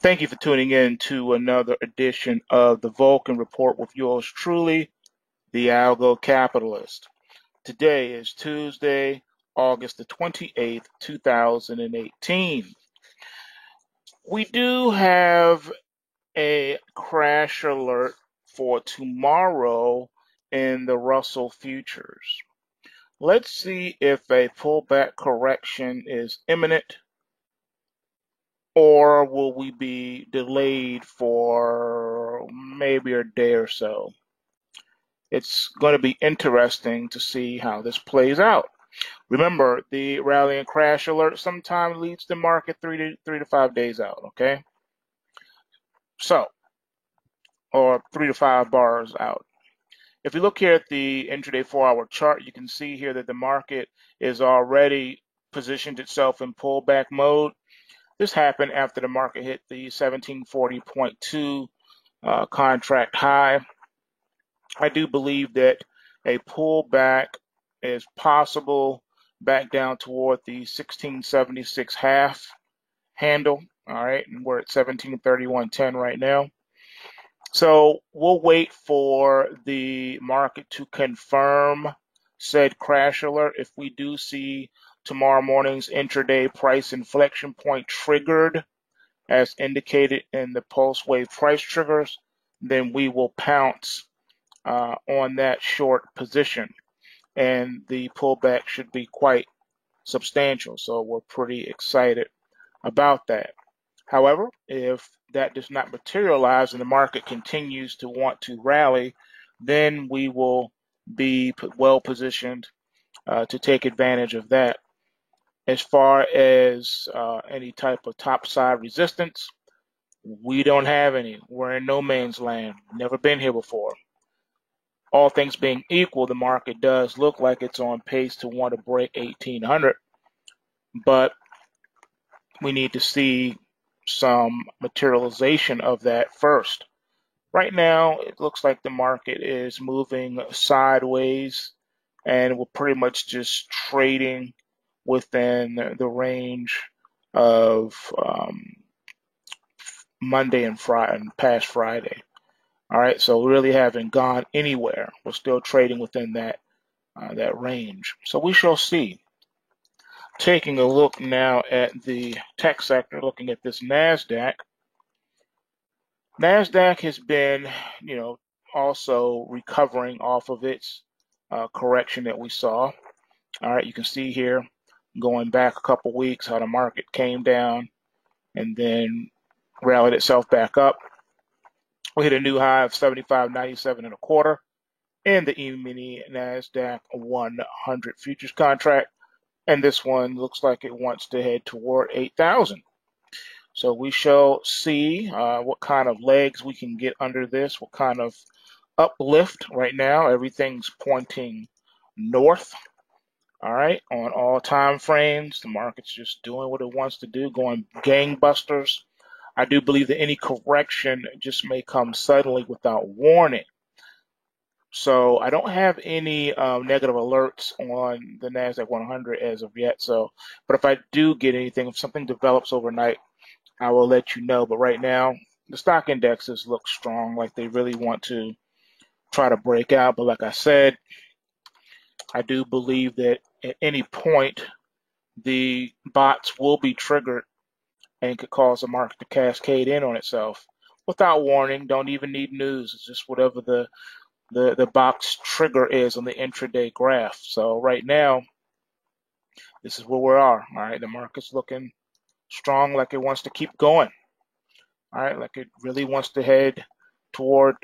Thank you for tuning in to another edition of the Vulcan Report with yours truly, the Algo Capitalist. Today is Tuesday, August the 28th, 2018. We do have a crash alert for tomorrow in the Russell futures. Let's see if a pullback correction is imminent or will we be delayed for maybe a day or so. It's going to be interesting to see how this plays out. Remember, the rally and crash alert sometimes leads the market three to 5 days out, okay? So, or 3 to 5 bars out. If you look here at the intraday 4-hour chart, you can see here that the market is already positioned itself in pullback mode. This happened after the market hit the 1740.2 contract high. I do believe that a pullback is possible back down toward the 1676 half handle. All right, and we're at 1731.10 right now. So we'll wait for the market to confirm said crash alert. If we do see tomorrow morning's intraday price inflection point triggered, as indicated in the pulse wave price triggers, then we will pounce on that short position. And the pullback should be quite substantial. So we're pretty excited about that. However, if that does not materialize and the market continues to want to rally, then we will be well positioned to take advantage of that. As far as any type of top side resistance, we don't have any. We're in no man's land. Never been here before. All things being equal, the market does look like it's on pace to want to break 1800, but we need to see some materialization of that first. Right now, it looks like the market is moving sideways and we're pretty much just trading within the range of Monday and Friday and past Friday. All right, so we really haven't gone anywhere. We're still trading within that range. So we shall see. Taking a look now at the tech sector, looking at this Nasdaq. Nasdaq has been, also recovering off of its correction that we saw. All right, you can see here going back a couple weeks how the market came down and then rallied itself back up. We hit a new high of 75.97 and a quarter in the E-mini Nasdaq 100 futures contract, and this one looks like it wants to head toward 8,000. So we shall see what kind of legs we can get under this, what kind of uplift. Right now, everything's pointing north. All right, on all time frames, the market's just doing what it wants to do, going gangbusters. I do believe that any correction just may come suddenly without warning. So I don't have any negative alerts on the Nasdaq 100 as of yet. So, but if I do get anything, if something develops overnight, I will let you know. But right now, the stock indexes look strong, like they really want to try to break out. But like I said, I do believe that at any point, the bots will be triggered and could cause the market to cascade in on itself without warning. Don't even need news. It's just whatever the box trigger is on the intraday graph. So right now, this is where we are. All right, the market's looking strong, like it wants to keep going. All right, like it really wants to head toward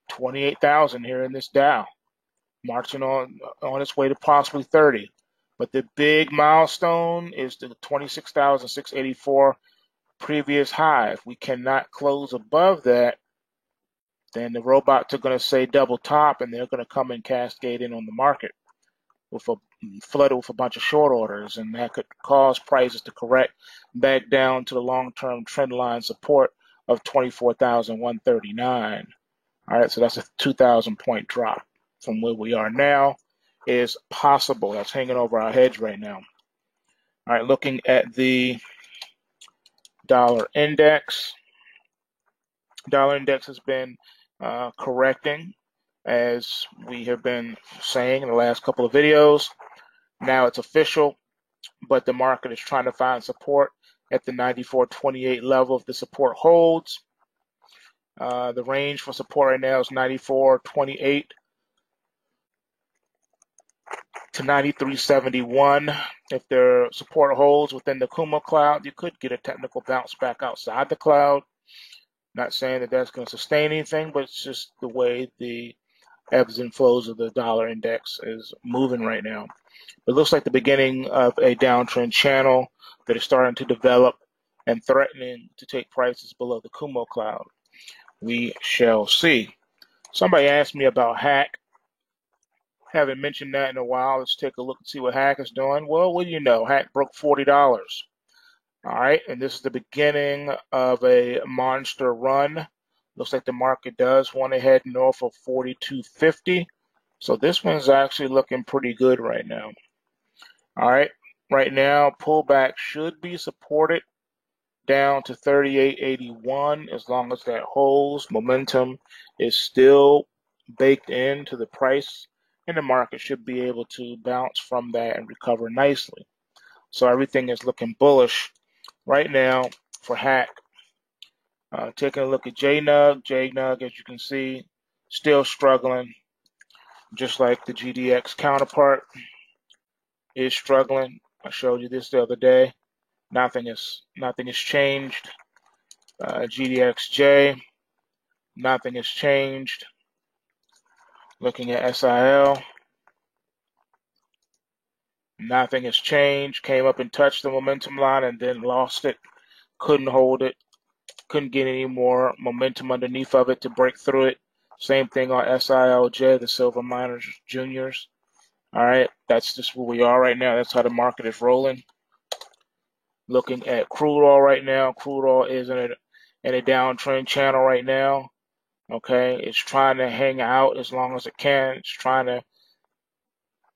28,000 here in this Dow, marching on its way to possibly 30. But the big milestone is the 26,684 previous high. If we cannot close above that, then the robots are going to say double top and they're going to come and cascade in on the market with flooded with a bunch of short orders, and that could cause prices to correct back down to the long-term trend line support of 24,139. All right, so that's a 2,000 point drop from where we are now is possible. That's hanging over our heads right now. All right, looking at the dollar index, Dollar index has been correcting, as we have been saying in the last couple of videos. Now it's official, but the market is trying to find support at the 94.28 level. If the support holds, the range for support right now is 94.28 to 93.71. If their support holds within the Kumo cloud, you could get a technical bounce back outside the cloud. Not saying that that's going to sustain anything, but it's just the way the ebbs and flows of the dollar index is moving right now. It looks like the beginning of a downtrend channel that is starting to develop and threatening to take prices below the Kumo cloud. We shall see. Somebody asked me about Hack. Haven't mentioned that in a while. Let's take a look and see what Hack is doing. Well, what do you know? Hack broke $40. All right, and this is the beginning of a monster run. Looks like the market does want to head north of 42.50. So this one's actually looking pretty good right now. All right, right now pullback should be supported down to 38.81. As long as that holds, momentum is still baked into the price, and the market should be able to bounce from that and recover nicely. So everything is looking bullish right now for Hack. Taking a look at JNUG. JNUG, as you can see, still struggling, just like the GDX counterpart is struggling. I showed you this the other day. Nothing has changed. GDXJ, nothing has changed. Looking at SIL, nothing has changed. Came up and touched the momentum line and then lost it. Couldn't hold it. Couldn't get any more momentum underneath of it to break through it. Same thing on SILJ, the Silver Miners Juniors. All right, that's just where we are right now. That's how the market is rolling. Looking at crude oil right now. Crude oil is in a downtrend channel right now. Okay, it's trying to hang out as long as it can. It's trying to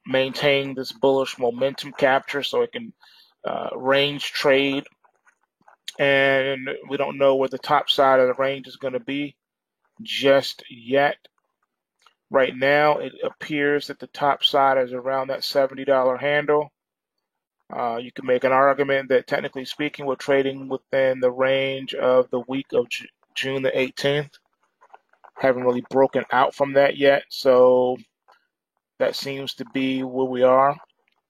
maintain this bullish momentum capture so it can range trade. And we don't know where the top side of the range is going to be just yet. Right now, it appears that the top side is around that $70 handle. You can make an argument that, technically speaking, we're trading within the range of the week of June the 18th. Haven't really broken out from that yet, so that seems to be where we are,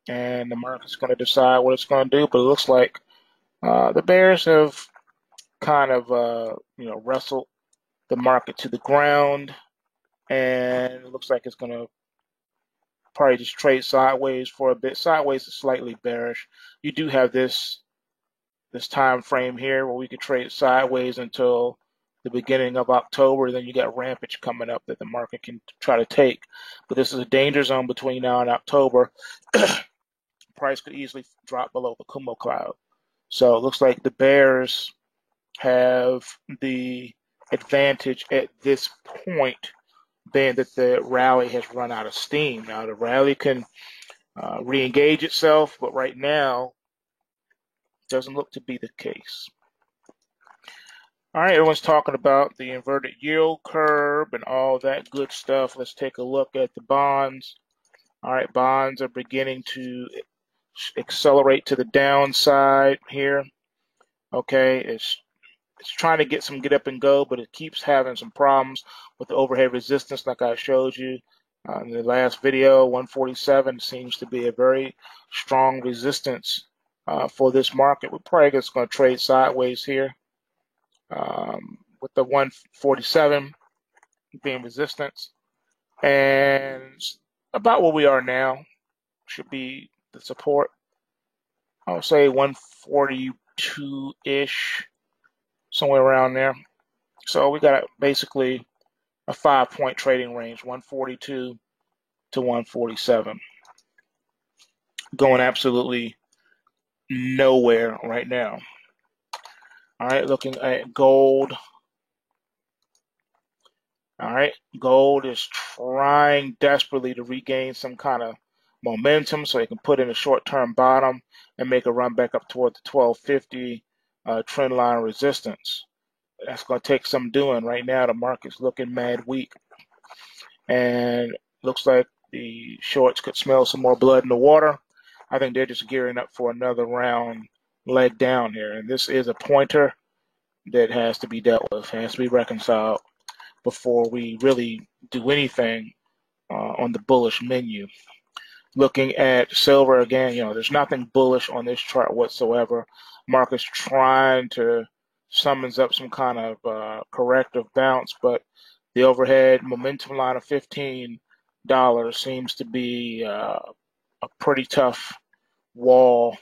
and the market's going to decide what it's going to do. But it looks like the bears have kind of wrestled the market to the ground, and it looks like it's going to probably just trade sideways for a bit. Sideways is slightly bearish. You do have this time frame here where we could trade sideways until the beginning of October. Then you got rampage coming up that the market can try to take. But this is a danger zone between now and October. Price could easily drop below the Kumo cloud. So it looks like the bears have the advantage at this point, being that the rally has run out of steam. Now the rally can re-engage itself, but right now doesn't look to be the case. All right, everyone's talking about the inverted yield curve and all that good stuff. Let's take a look at the bonds. All right, bonds are beginning to accelerate to the downside here. Okay, it's trying to get up and go, but it keeps having some problems with the overhead resistance, like I showed you in the last video. 147 seems to be a very strong resistance for this market. We're probably just going to trade sideways here with the 147 being resistance, and about where we are now should be the support. I would say 142-ish, somewhere around there. So we got basically a 5-point trading range, 142 to 147. Going absolutely nowhere right now. All right, looking at gold. All right, gold is trying desperately to regain some kind of momentum so it can put in a short-term bottom and make a run back up toward the 1250 trend line resistance. that's going to take some doing. Right now, the market's looking mad weak, and looks like the shorts could smell some more blood in the water. I think they're just gearing up for another round leg down here, and this is a pointer that has to be dealt with, has to be reconciled before we really do anything on the bullish menu. Looking at silver again, there's nothing bullish on this chart whatsoever. Market's trying to summons up some kind of corrective bounce, but the overhead momentum line of $15 seems to be a pretty tough wall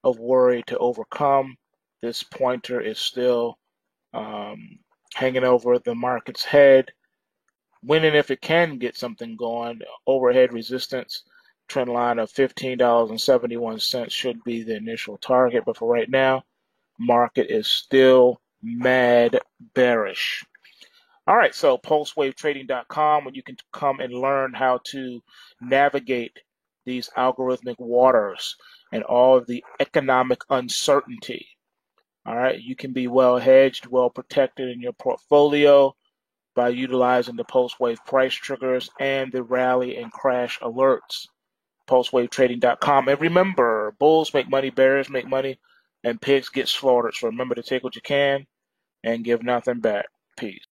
of worry to overcome. This pointer is still hanging over the market's head. When and if it can get something going, overhead resistance trend line of $15.71 should be the initial target. But for right now, market is still mad bearish. All right, so pulsewavetrading.com, where you can come and learn how to navigate these algorithmic waters and all of the economic uncertainty. All right, you can be well hedged, well protected in your portfolio by utilizing the post-wave price triggers and the rally and crash alerts. Pulsewavetrading.com. And remember, bulls make money, bears make money, and pigs get slaughtered. So remember to take what you can and give nothing back. Peace.